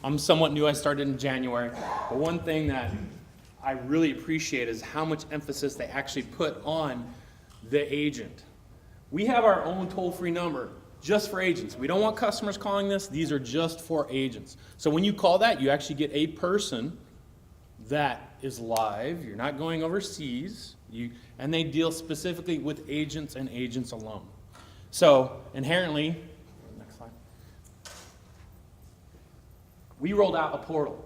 I'm somewhat new, I started in January, but one thing that I really appreciate is how much emphasis they actually put on the agent. We have our own toll-free number just for agents. We don't want customers calling this. These are just for agents. So when you call that, you actually get a person that is live. You're not going overseas. And they deal specifically with agents and agents alone. So inherently, next slide, we rolled out a portal.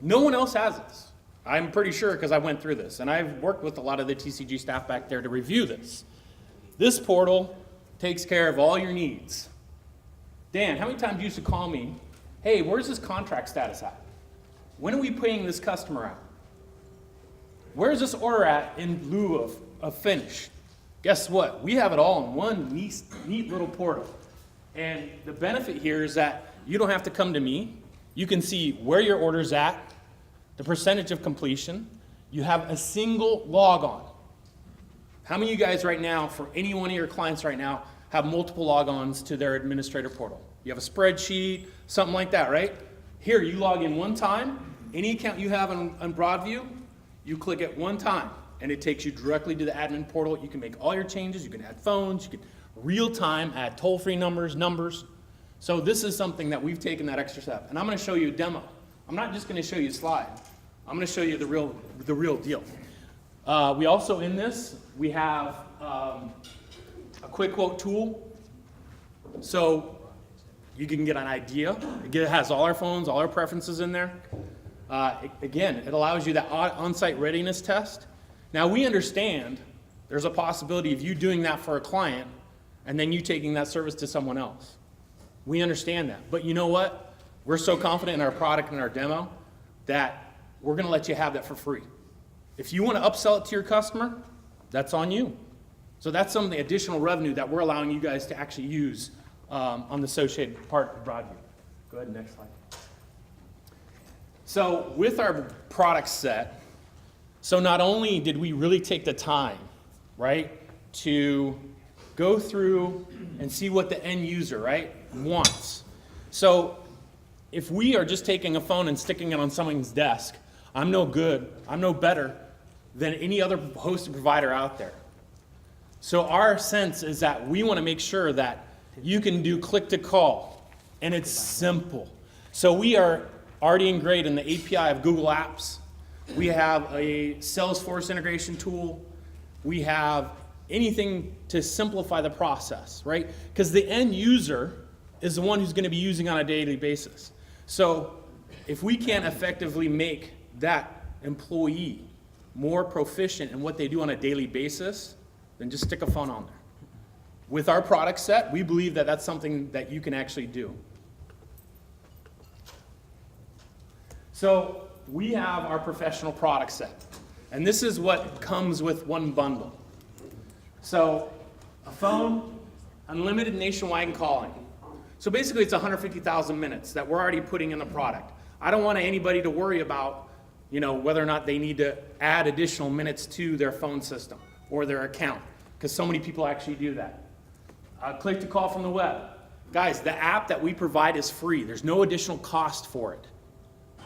No one else has this. I'm pretty sure because I went through this. And I've worked with a lot of the TCG staff back there to review this. This portal takes care of all your needs. Dan, how many times you used to call me, hey, where's this contract status at? When are we paying this customer out? Where's this order at in lieu of finish? Guess what? We have it all in one neat little portal. And the benefit here is that you don't have to come to me. You can see where your order's at, the percentage of completion. You have a single log on. How many of you guys right now, for any one of your clients right now, have multiple logons to their administrator portal? You have a spreadsheet, something like that, right? Here, you log in one time. Any account you have on Broadview, you click it one time, and it takes you directly to the admin portal. You can make all your changes. You can add phones. You can real time add toll-free numbers. So this is something that we've taken that extra step. And I'm going to show you a demo. I'm not just going to show you a slide. I'm going to show you the real deal. We also, in this, we have a quick quote tool. So you can get an idea. It has all our phones, all our preferences in there. Again, it allows you that on-site readiness test. Now we understand there's a possibility of you doing that for a client and then you taking that service to someone else. We understand that. But you know what? We're so confident in our product and our demo that we're going to let you have that for free. If you want to upsell it to your customer, that's on you. So that's some of the additional revenue that we're allowing you guys to actually use on the associated part of Broadview. Go ahead, next slide. So with our product set, so not only did we really take the time, right, to go through and see what the end user, right, wants. So if we are just taking a phone and sticking it on someone's desk, I'm no better than any other hosted provider out there. So our sense is that we want to make sure that you can do click to call, and it's simple. So we are already integrated in the API of Google Apps. We have a Salesforce integration tool. We have anything to simplify the process, right? Because the end user is the one who's going to be using on a daily basis. So if we can't effectively make that employee more proficient in what they do on a daily basis, then just stick a phone on there. With our product set, we believe that that's something that you can actually do. So we have our professional product set, and this is what comes with one bundle. So a phone, unlimited nationwide calling. So basically it's 150,000 minutes that we're already putting in the product. I don't want anybody to worry about, whether or not they need to add additional minutes to their phone system or their account, because so many people actually do that. Click to call from the web. Guys, the app that we provide is free. There's no additional cost for it.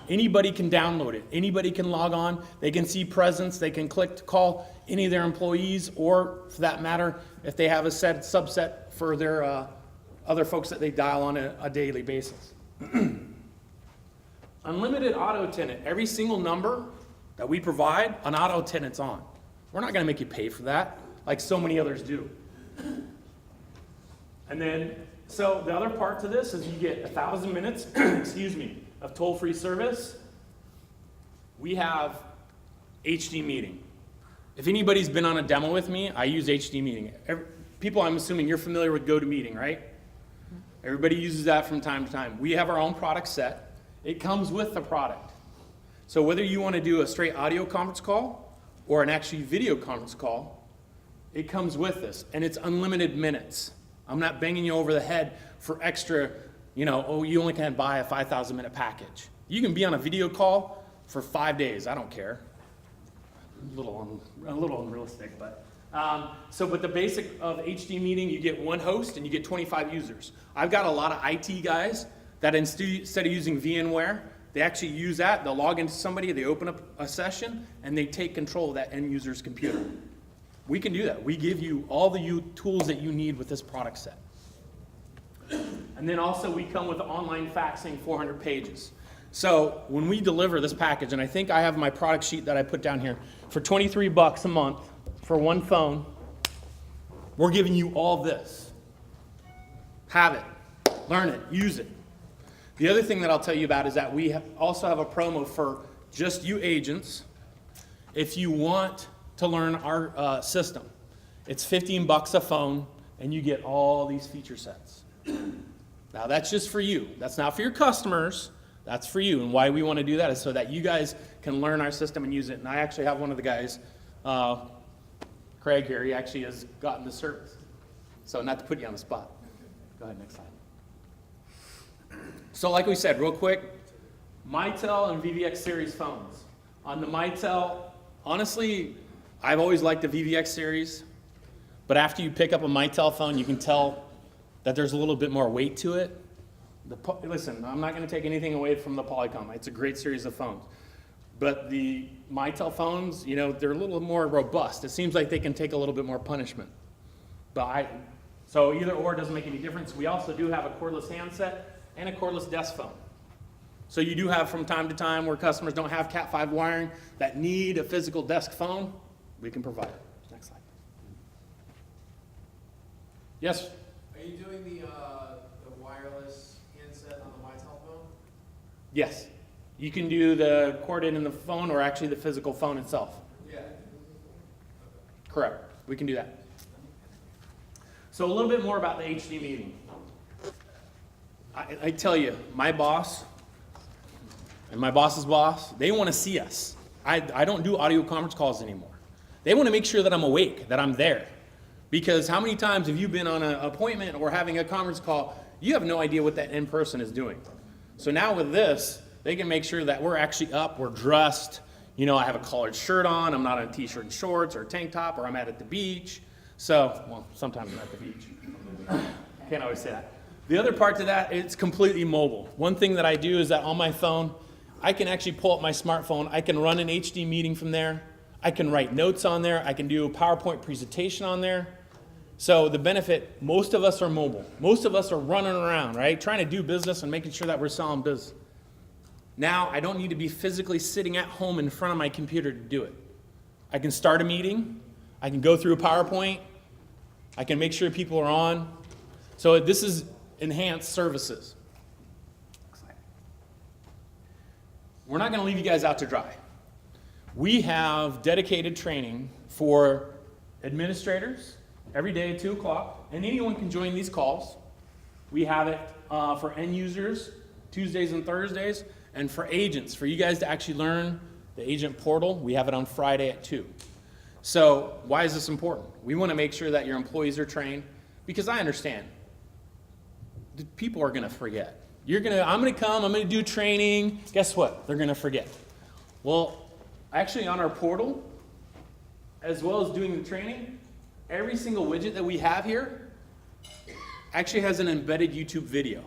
Anybody can download it. Anybody can log on. They can see presence. They can click to call any of their employees, or for that matter, if they have a subset for their other folks that they dial on a daily basis. Unlimited auto tenant. Every single number that we provide, an auto tenant's on. We're not going to make you pay for that like so many others do. And then, so the other part to this is you get 1,000 minutes, of toll-free service. We have HD meeting. If anybody's been on a demo with me, I use HD meeting. People, I'm assuming you're familiar with GoToMeeting, right? Everybody uses that from time to time. We have our own product set. It comes with the product. So whether you want to do a straight audio conference call or an actually video conference call, it comes with this, and it's unlimited minutes. I'm not banging you over the head for extra, you only can buy a 5,000 minute package. You can be on a video call for 5 days. I don't care. A little unrealistic, but but the basic of HD meeting, you get one host and you get 25 users. I've got a lot of IT guys that instead of using VMware, they actually use that, they'll log into somebody, they open up a session, and they take control of that end user's computer. We can do that. We give you all the tools that you need with this product set. And then also we come with online faxing 400 pages. So when we deliver this package, and I think I have my product sheet that I put down here, for $23 a month for one phone, we're giving you all this. Have it, learn it, use it. The other thing that I'll tell you about is that we also have a promo for just you agents. If you want to learn our system, it's $15 a phone, and you get all these feature sets. Now that's just for you. That's not for your customers. That's for you. And why we want to do that is so that you guys can learn our system and use it. And I actually have one of the guys, Craig here, he actually has gotten the service. So not to put you on the spot. Go ahead, next slide. So like we said, real quick, Mitel and VVX series phones. On the Mitel, honestly, I've always liked the VVX series, but after you pick up a Mitel phone, you can tell that there's a little bit more weight to it. Listen, I'm not going to take anything away from the Polycom. It's a great series of phones. But the Mitel phones, you know, they're a little more robust. It seems like they can take a little bit more punishment. So either or doesn't make any difference. We also do have a cordless handset and a cordless desk phone. So you do have from time to time where customers don't have Cat 5 wiring that need a physical desk phone, we can provide it. Next slide. Yes? Are you doing the wireless handset on the Mitel phone? Yes. You can do the corded in the phone or actually the physical phone itself. Yeah. Correct. We can do that. So a little bit more about the HD meeting. I tell you, my boss and my boss's boss, they want to see us. I don't do audio conference calls anymore. They want to make sure that I'm awake, that I'm there. Because how many times have you been on an appointment or having a conference call, you have no idea what that in person is doing. So now with this, they can make sure that we're actually up, we're dressed. You know, I have a collared shirt on, I'm not in a t-shirt and shorts or a tank top, or I'm at the beach. So, well, sometimes I'm at the beach. Can't always say that. The other part to that, it's completely mobile. One thing that I do is that on my phone, I can actually pull up my smartphone. I can run an HD meeting from there. I can write notes on there. I can do a PowerPoint presentation on there. So the benefit, most of us are mobile. Most of us are running around, right? Trying to do business and making sure that we're selling business. Now, I don't need to be physically sitting at home in front of my computer to do it. I can start a meeting. I can go through a PowerPoint. I can make sure people are on. So this is enhanced services. We're not going to leave you guys out to dry. We have dedicated training for administrators every day at 2 o'clock, and anyone can join these calls. We have it for end users Tuesdays and Thursdays, and for agents, for you guys to actually learn the agent portal, we have it on Friday at 2. So why is this important? We want to make sure that your employees are trained, because I understand people are going to forget. I'm going to come, I'm going to do training. Guess what? They're going to forget. Well, actually on our portal, as well as doing the training, every single widget that we have here actually has an embedded YouTube video.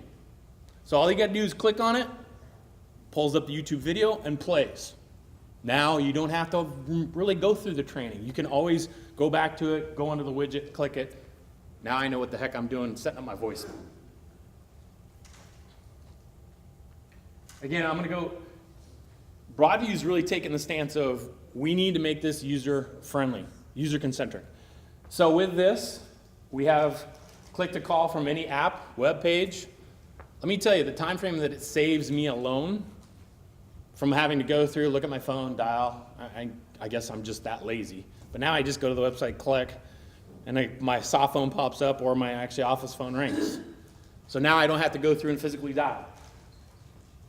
So all you got to do is click on it, pulls up the YouTube video, and plays. Now you don't have to really go through the training. You can always go back to it, go onto the widget, click it. Now I know what the heck I'm doing, setting up my voice. Again, I'm going to go, Broadview is really taking the stance of we need to make this user-friendly, user-concentric. So with this, we have click to call from any app, web page. Let me tell you, the time frame that it saves me alone from having to go through, look at my phone, dial, I guess I'm just that lazy. But now I just go to the website, click, and my soft phone pops up or my actually office phone rings. So now I don't have to go through and physically dial.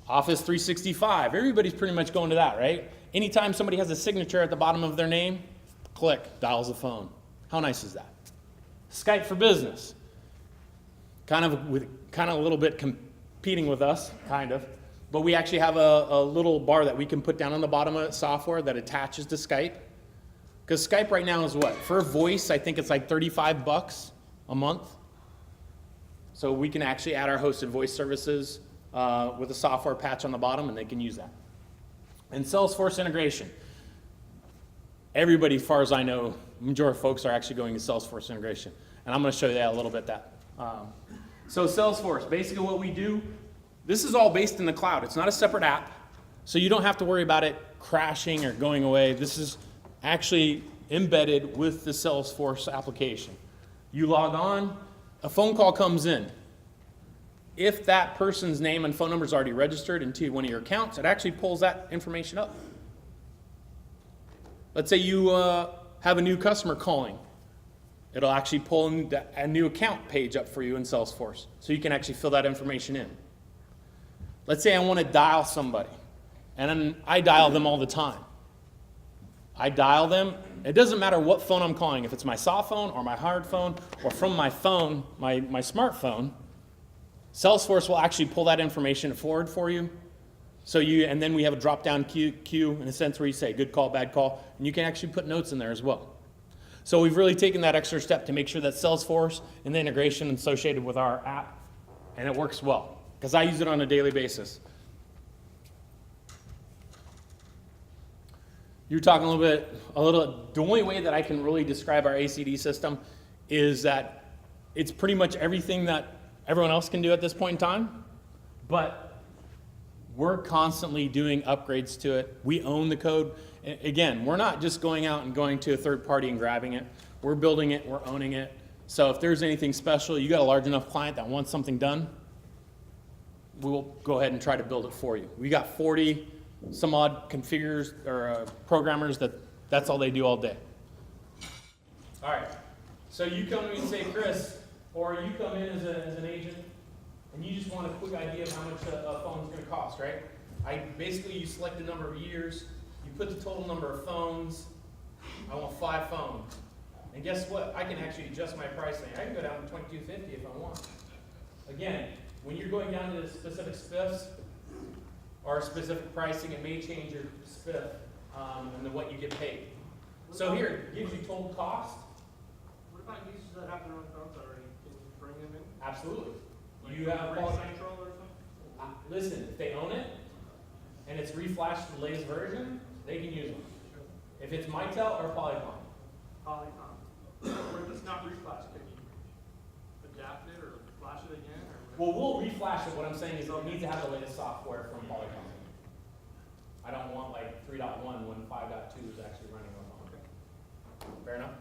Office 365, everybody's pretty much going to that, right? Anytime somebody has a signature at the bottom of their name, click, dials the phone. How nice is that? Skype for Business, kind of a little bit competing with us, kind of. But we actually have a little bar that we can put down on the bottom of software that attaches to Skype. Because Skype right now is what? For voice, I think it's like $35 a month. So we can actually add our hosted voice services with a software patch on the bottom, and they can use that. And Salesforce integration. Everybody, as far as I know, majority of folks are actually going to Salesforce integration. And I'm going to show you that a little bit. So Salesforce, basically what we do, this is all based in the cloud. It's not a separate app, so you don't have to worry about it crashing or going away. This is actually embedded with the Salesforce application. You log on, a phone call comes in. If that person's name and phone number is already registered into one of your accounts, it actually pulls that information up. Let's say you have a new customer calling. It'll actually pull a new account page up for you in Salesforce, so you can actually fill that information in. Let's say I want to dial somebody, and I dial them all the time. I dial them. It doesn't matter what phone I'm calling, if it's my soft phone or my hard phone or from my phone, my smartphone, Salesforce will actually pull that information forward for you. And then we have a drop-down queue in a sense where you say good call, bad call, and you can actually put notes in there as well. So we've really taken that extra step to make sure that Salesforce and the integration associated with our app, and it works well, because I use it on a daily basis. You're talking the only way that I can really describe our ACD system is that it's pretty much everything that everyone else can do at this point in time, but we're constantly doing upgrades to it. We own the code. Again, we're not just going out and going to a third party and grabbing it. We're building it, we're owning it. So if there's anything special, you got a large enough client that wants something done, we'll go ahead and try to build it for you. We got 40 some odd configures or programmers that's all they do all day. All right, so you come to me and say, Chris, or you come in as an agent, and you just want a quick idea of how much a phone's going to cost, right? Basically, you select the number of years, you put the total number of phones. I want 5 phones. And guess what? I can actually adjust my pricing. I can go down to $22.50 if I want. Again, when you're going down to specific spiffs or specific pricing, it may change your spiff and then what you get paid. So here, it gives you total cost. What about users that have their own phones already? Can you bring them in? Absolutely. Like You have Risse Central or something? Listen, if they own it and it's reflashed to the latest version, they can use them. If it's Mitel or Polycom. Polycom. Or if it's not reflash, can you adapt it or flash it again? Or Well, we'll reflash it. What I'm saying is it needs to have the latest software from Polycom. I don't want like 3.1 when 5.2 is actually running on the phone. Fair enough?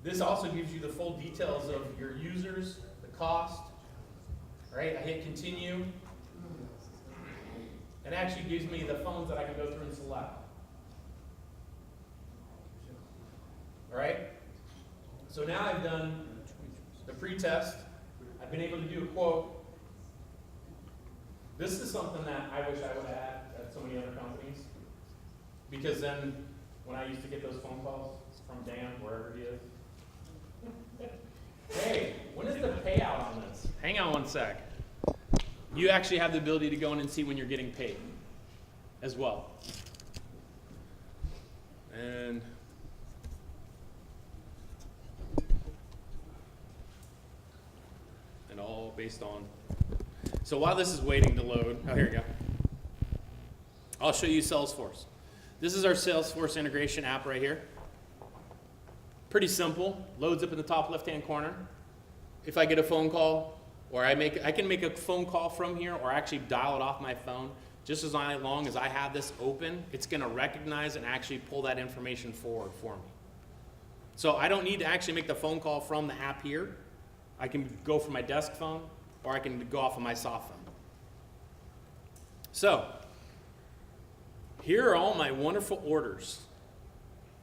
This also gives you the full details of your users, the cost, right? I hit continue. It actually gives me the phones that I can go through and select. All right? So now I've done the pre-test. I've been able to do a quote. This is something that I wish I would have had at so many other companies. Because then, when I used to get those phone calls from Dan, wherever he is, hey, when is the payout on this? Hang on one sec. You actually have the ability to go in and see when you're getting paid as well. And all based on. So while this is waiting to load, oh, here we go. I'll show you Salesforce. This is our Salesforce integration app right here. Pretty simple. Loads up in the top left-hand corner. If I get a phone call, or I can make a phone call from here, or actually dial it off my phone. Just as long as I have this open, it's going to recognize and actually pull that information forward for me. So I don't need to actually make the phone call from the app here. I can go from my desk phone, or I can go off of my soft phone. So, here are all my wonderful orders.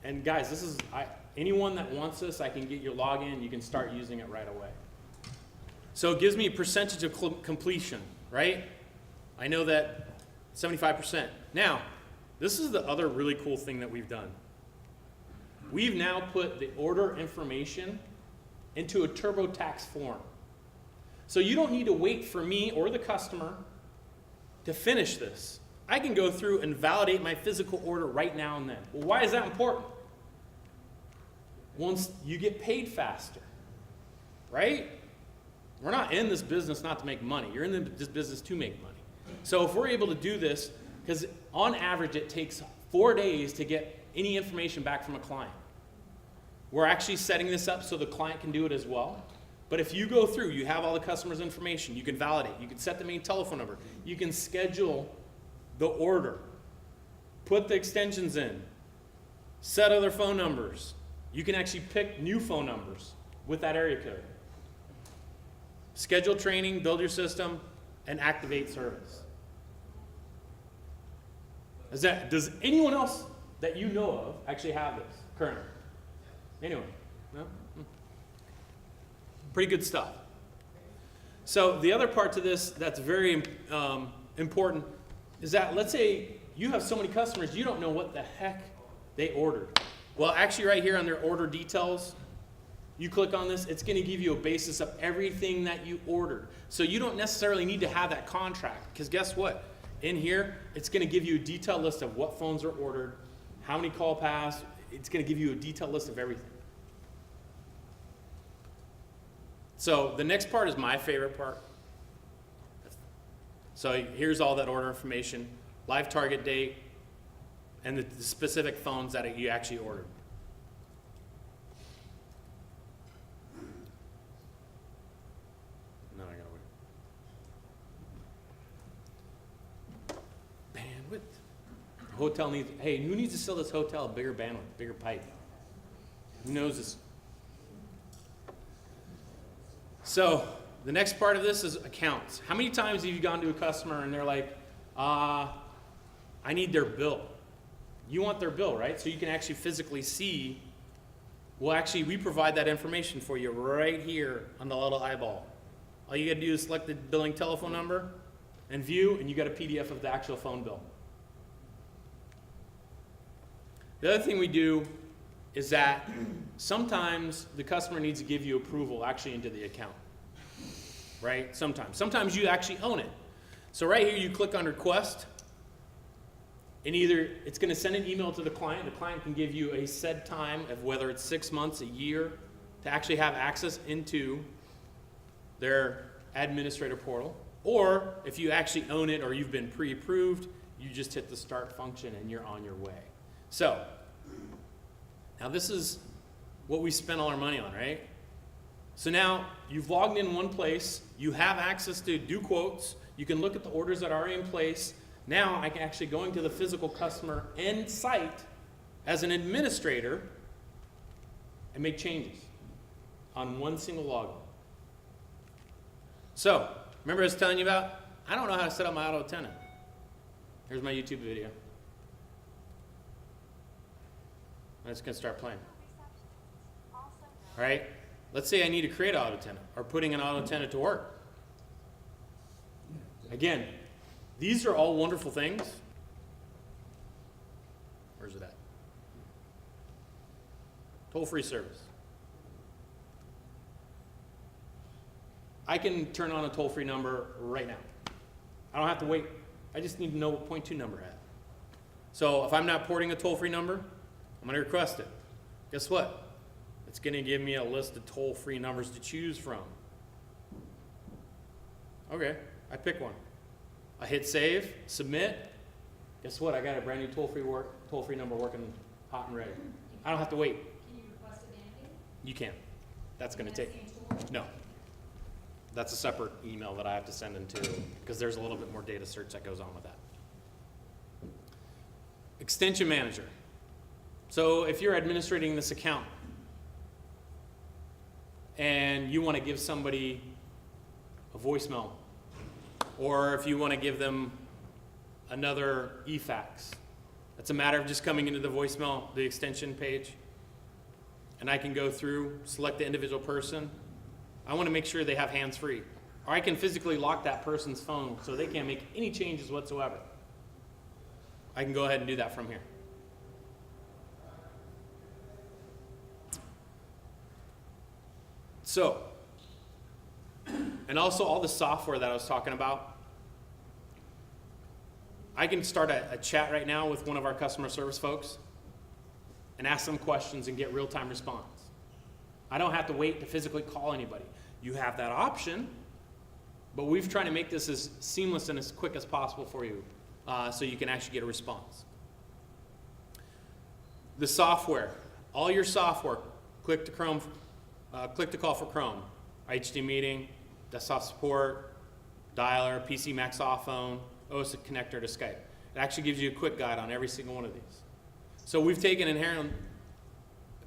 And guys, this is, anyone that wants this, I can get your login, you can start using it right away. So it gives me a percentage of completion, right? I know that 75%. Now, this is the other really cool thing that we've done. We've now put the order information into a TurboTax form. So you don't need to wait for me or the customer to finish this. I can go through and validate my physical order right now and then. Well, why is that important? Once you get paid faster, right? We're not in this business not to make money. You're in this business to make money. So if we're able to do this, because on average it takes 4 days to get any information back from a client. We're actually setting this up so the client can do it as well. But if you go through, you have all the customer's information, you can validate, you can set the main telephone number, you can schedule the order, put the extensions in, set other phone numbers. You can actually pick new phone numbers with that area code. Schedule training, build your system, and activate service. Does anyone else that you know of actually have this currently? Anyone? No? Pretty good stuff. So the other part to this that's very important is that, let's say you have so many customers, you don't know what the heck they ordered. Well, actually right here on their order details, you click on this, it's going to give you a basis of everything that you ordered. So you don't necessarily need to have that contract, because guess what? In here, it's going to give you a detailed list of what phones are ordered, how many call pass. It's going to give you a detailed list of everything. So the next part is my favorite part. So here's all that order information, live target date, and the specific phones that you actually ordered. Now I gotta wait. Bandwidth. The hotel needs, hey, who needs to sell this hotel a bigger bandwidth, bigger pipe? Who knows this? So the next part of this is accounts. How many times have you gone to a customer and they're like, I need their bill? You want their bill, right? So you can actually physically see. Well, actually, we provide that information for you right here on the little eyeball. All you gotta do is select the billing telephone number and view, and you got a PDF of the actual phone bill. The other thing we do is that sometimes the customer needs to give you approval actually into the account, right? Sometimes you actually own it. So right here you click on request, and either it's going to send an email to the client can give you a set time of whether it's 6 months, a year, to actually have access into their administrator portal. Or if you actually own it or you've been pre-approved, you just hit the start function and you're on your way. So now this is what we spent all our money on, right? So now you've logged in one place, you have access to do quotes, you can look at the orders that are in place. Now I can actually go into the physical customer end site as an administrator and make changes on one single login. So, remember I was telling you about, I don't know how to set up my auto tenant. Here's my YouTube video. I'm just going to start playing. All right, let's say I need to create an auto tenant or putting an auto tenant to work. Again, these are all wonderful things. Where's it at? Toll-free service. I can turn on a toll-free number right now. I don't have to wait. I just need to know what .2 number I have. So if I'm not porting a toll-free number, I'm going to request it. Guess what? It's going to give me a list of toll-free numbers to choose from. Okay, I pick one. I hit save, submit. Guess what? I got a brand new toll-free number working hot and ready. I don't have to wait. Can you request it manually? You can't. That's going to take. No. That's a separate email that I have to send into because there's a little bit more data search that goes on with that. Extension manager. So if you're administrating this account and you want to give somebody a voicemail, or if you want to give them another e-fax, it's a matter of just coming into the voicemail, the extension page, and I can go through, select the individual person. I want to make sure they have hands-free, or I can physically lock that person's phone so they can't make any changes whatsoever. I can go ahead and do that from here. So, and also all the software that I was talking about, I can start a chat right now with one of our customer service folks and ask them questions and get real-time response. I don't have to wait to physically call anybody. you have that option, but we've tried to make this as seamless and as quick as possible for you, so you can actually get a response. The software, all your software, click to call for Chrome, HD meeting, desktop support, dialer, PC Mac soft phone, OS connector to Skype. It actually gives you a quick guide on every single one of these. So we've taken inherent,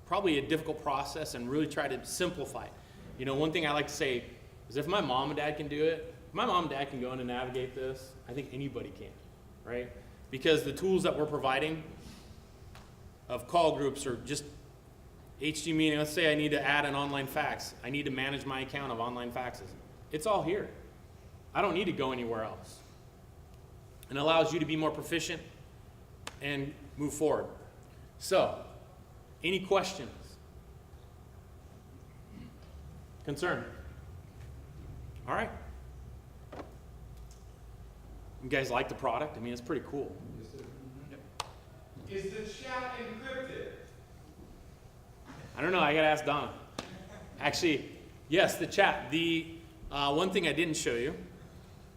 probably a difficult process and really tried to simplify it. You know, one thing I like to say is if my mom and dad can do it, if my mom and dad can go in and navigate this, I think anybody can, right? Because the tools that we're providing of call groups or just HD meeting, let's say I need to add an online fax. I need to manage my account of online faxes. It's all here. I don't need to go anywhere else. And it allows you to be more proficient and move forward. So, any questions? Concern? All right. You guys like the product? I mean, it's pretty cool. Is the chat encrypted? I don't know, I gotta ask Donna. Actually, yes, the chat. The one thing I didn't show you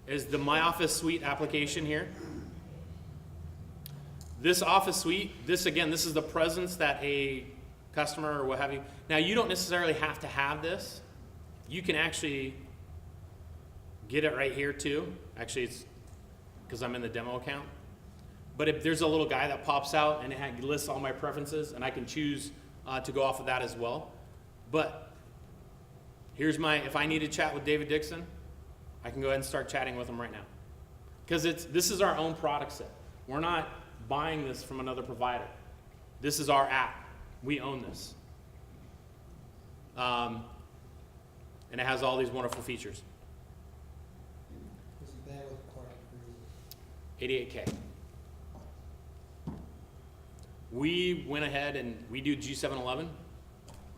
is the My Office Suite application here. This Office Suite, this is the presence that a customer or what have you. Now, you don't necessarily have to have this. You can actually get it right here too. Actually, it's because I'm in the demo account. But if there's a little guy that pops out and it lists all my preferences, and I can choose to go off of that as well. But here's if I need to chat with David Dixon, I can go ahead and start chatting with him right now. Because this is our own product set. We're not buying this from another provider. This is our app. We own this. And it has all these wonderful features. 88K. We went ahead and we do G711.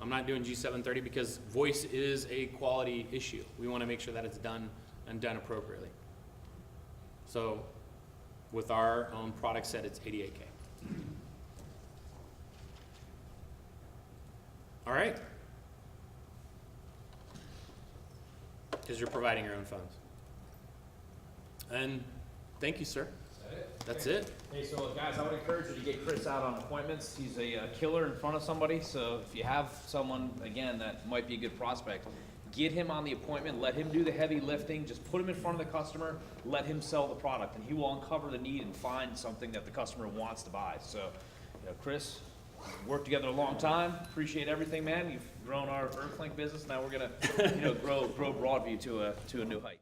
I'm not doing G730 because voice is a quality issue. We want to make sure that it's done and done appropriately. So with our own product set, it's 88K. All right. Because you're providing your own funds. And thank you, sir. That's it. Hey, so guys, I would encourage you to get Chris out on appointments. He's a killer in front of somebody, so if you have someone, again, that might be a good prospect, get him on the appointment, let him do the heavy lifting, just put him in front of the customer, let him sell the product, and he will uncover the need and find something that the customer wants to buy. So, you know, Chris, worked together a long time, appreciate everything, man. You've grown our Earthlink business, now we're gonna, you know, grow Broadview to a new height.